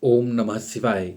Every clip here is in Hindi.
ओम नमः शिवाय।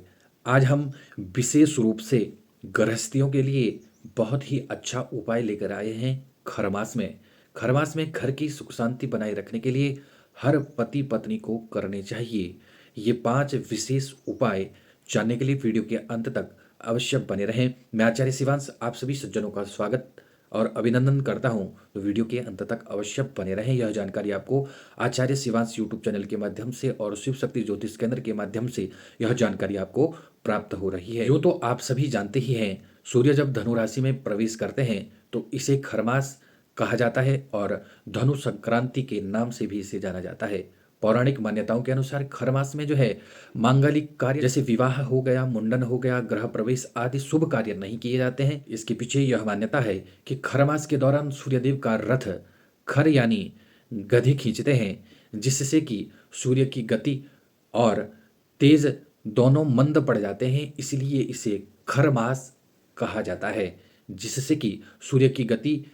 आज हम विशेष रूप से गृहस्थियों के लिए बहुत ही अच्छा उपाय लेकर आए हैं। खरमास में घर की सुख शांति बनाए रखने के लिए हर पति पत्नी को करने चाहिए। ये 5 विशेष उपाय जानने के लिए वीडियो के अंत तक अवश्य बने रहें। मैं आचार्य शिवांश आप सभी सज्जनों का स्वागत और अभिनंदन करता हूं। तो वीडियो के अंत तक अवश्य बने रहें। यह जानकारी आपको आचार्य शिवांश यूट्यूब चैनल के माध्यम से और शिव शक्ति ज्योतिष केंद्र के माध्यम से यह जानकारी आपको प्राप्त हो रही है। यूँ तो आप सभी जानते ही हैं, सूर्य जब धनु राशि में प्रवेश करते हैं तो इसे खरमास कहा जाता है और धनु संक्रांति के नाम से भी इसे जाना जाता है। पौराणिक मान्यताओं के अनुसार खरमास में जो है मांगलिक कार्य जैसे विवाह हो गया, मुंडन हो गया, गृह प्रवेश आदि शुभ कार्य नहीं किए जाते हैं। इसके पीछे यह मान्यता है कि खरमास के दौरान सूर्यदेव का रथ खर यानी गधे खींचते हैं, जिससे कि सूर्य की गति और तेज दोनों मंद पड़ जाते हैं। इसलिए इसे खरमास कहा जाता है, जिससे कि सूर्य की गति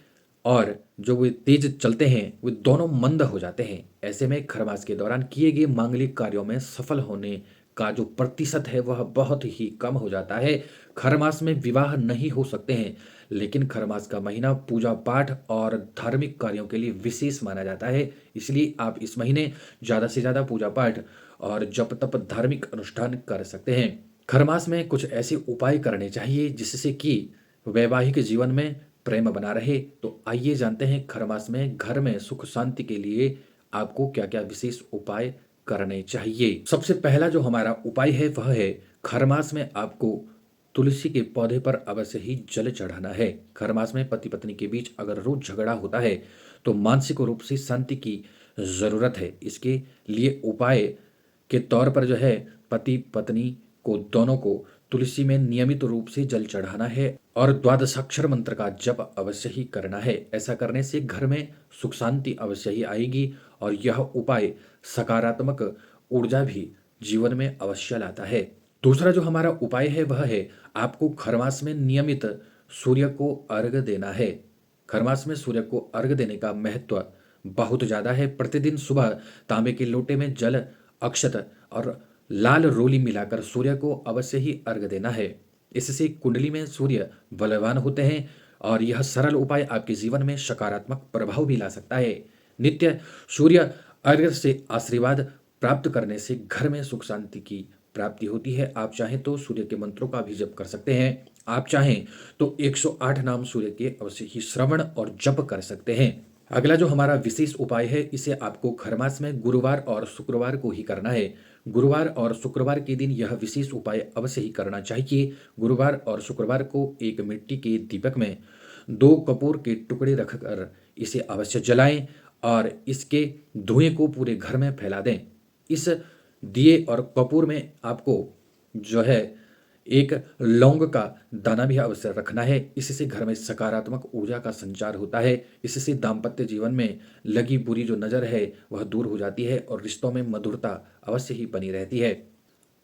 और जो वे तेज चलते हैं वे दोनों मंद हो जाते हैं। ऐसे में खरमास के दौरान किए गए मांगलिक कार्यों में सफल होने का जो प्रतिशत है वह बहुत ही कम हो जाता है। खरमास में विवाह नहीं हो सकते हैं, लेकिन खरमास का महीना पूजा पाठ और धार्मिक कार्यों के लिए विशेष माना जाता है। इसलिए आप इस महीने ज़्यादा से ज़्यादा पूजा पाठ और जप तप धार्मिक अनुष्ठान कर सकते हैं। खरमास में कुछ ऐसे उपाय करने चाहिए जिससे कि वैवाहिक जीवन में प्रेम बना रहे। तो आइए जानते हैं खरमास में घर में सुख शांति के लिए आपको क्या क्या विशेष उपाय करने चाहिए। सबसे पहला जो हमारा उपाय है वह है खरमास में आपको तुलसी के पौधे पर अवश्य ही जल चढ़ाना है। खरमास में पति पत्नी के बीच अगर रोज झगड़ा होता है तो मानसिक रूप से शांति की जरूरत है। इसके लिए उपाय के तौर पर जो है पति पत्नी को दोनों को तुलसी में नियमित रूप से जल चढ़ाना है और द्वादशाक्षर मंत्र का जप अवश्य ही करना है। ऐसा करने से घर में सुख शांति अवश्य ही आएगी और यह उपाय सकारात्मक ऊर्जा भी जीवन में अवश्य लाता है। दूसरा जो हमारा उपाय है वह है आपको खरमास में नियमित सूर्य को अर्घ्य देना है। खरमास में सूर्य को अर्घ्य देने का महत्व बहुत ज्यादा है। प्रतिदिन सुबह तांबे के लोटे में जल, अक्षत और लाल रोली मिलाकर सूर्य को अवश्य ही अर्घ्य देना है। इससे कुंडली में सूर्य बलवान होते हैं और यह सरल उपाय आपके जीवन में सकारात्मक प्रभाव भी ला सकता है। नित्य सूर्य अर्घ्य से आशीर्वाद प्राप्त करने से घर में सुख शांति की प्राप्ति होती है। आप चाहें तो सूर्य के मंत्रों का भी जप कर सकते हैं। आप चाहें तो 108 नाम सूर्य के अवश्य ही श्रवण और जप कर सकते हैं। अगला जो हमारा विशेष उपाय है इसे आपको खरमास में गुरुवार और शुक्रवार को ही करना है। गुरुवार और शुक्रवार के दिन यह विशेष उपाय अवश्य ही करना चाहिए। गुरुवार और शुक्रवार को एक मिट्टी के दीपक में 2 कपूर के टुकड़े रखकर इसे अवश्य जलाएं और इसके धुएं को पूरे घर में फैला दें। इस दिए और कपूर में आपको जो है एक लौंग का दाना भी अवश्य रखना है। इससे घर में सकारात्मक ऊर्जा का संचार होता है। इससे दाम्पत्य जीवन में लगी बुरी जो नज़र है वह दूर हो जाती है और रिश्तों में मधुरता अवश्य ही बनी रहती है।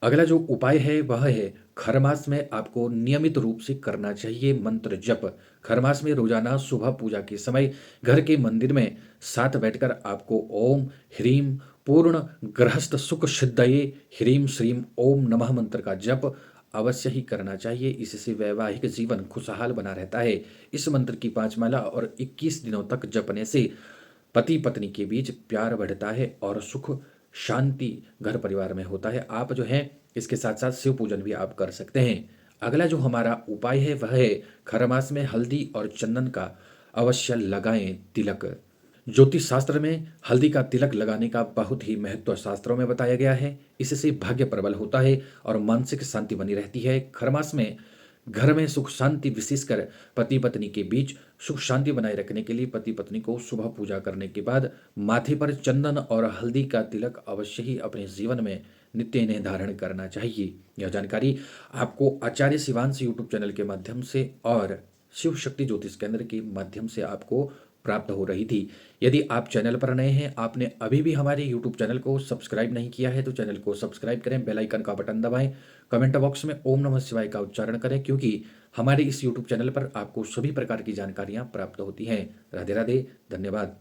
अगला जो उपाय है वह है खरमास में आपको नियमित रूप से करना चाहिए मंत्र जप। खरमास में रोजाना सुबह पूजा के समय घर के मंदिर में साथ बैठकर आपको ओम ह्रीम पूर्ण गृहस्थ सुख सिद्धये ह्रीम श्रीम ओम नमः मंत्र का जप अवश्य ही करना चाहिए। इससे वैवाहिक जीवन खुशहाल बना रहता है। इस मंत्र की 5 माला और 21 दिनों तक जपने से पति पत्नी के बीच प्यार बढ़ता है और सुख शांति घर परिवार में होता है। आप जो है इसके साथ साथ शिव पूजन भी आप कर सकते हैं। अगला जो हमारा उपाय है वह है खरमास में हल्दी और चंदन का अवश्य लगाएं तिलक। ज्योतिष शास्त्र में हल्दी का तिलक लगाने का बहुत ही महत्व शास्त्रों में बताया गया है। इससे भाग्य प्रबल होता है और मानसिक शांति बनी रहती है। खरमास में घर में सुख शांति विशेषकर पति पत्नी के बीच सुख शांति बनाए रखने के लिए पति पत्नी को सुबह पूजा करने के बाद माथे पर चंदन और हल्दी का तिलक अवश्य ही अपने जीवन में नित्य इन्हें धारण करना चाहिए। यह जानकारी आपको आचार्य शिवांश यूट्यूब चैनल के माध्यम से और शिव शक्ति ज्योतिष केंद्र के माध्यम से आपको प्राप्त हो रही थी। यदि आप चैनल पर नए हैं, आपने अभी भी हमारे यूट्यूब चैनल को सब्सक्राइब नहीं किया है तो चैनल को सब्सक्राइब करें, बेल आइकन का बटन दबाएं, कमेंट बॉक्स में ओम नमः शिवाय का उच्चारण करें, क्योंकि हमारे इस यूट्यूब चैनल पर आपको सभी प्रकार की जानकारियां प्राप्त होती हैं। राधे राधे, धन्यवाद।